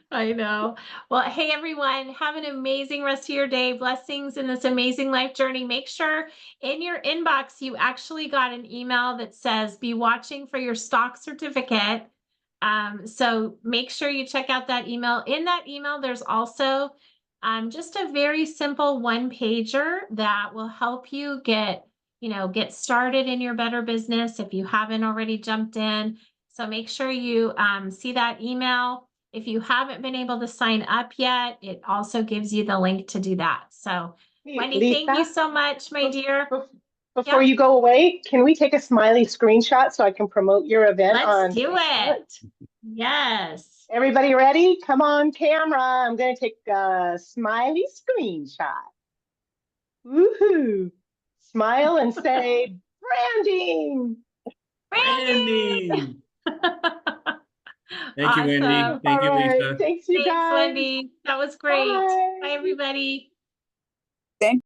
I know. Well, hey, everyone, have an amazing rest of your day. Blessings in this amazing life journey. Make sure in your inbox, you actually got an email that says, be watching for your stock certificate. So make sure you check out that email. In that email, there's also just a very simple one-pager that will help you get started in your better business if you haven't already jumped in. So make sure you see that email. If you haven't been able to sign up yet, it also gives you the link to do that. So Wendy, Lisa, thank you so much, my dear. Before you go away, can we take a smiley screenshot so I can promote your event on Let's do Facebook? it. Yes. Everybody ready? Come on camera. I'm going to take a smiley screenshot. Woohoo. Smile and say, branding. Branding. Thank you, Wendy. Awesome. Thank you, All right. Lisa. Thanks, you Thanks, guys. Wendy. That was great. Bye. Bye, everybody.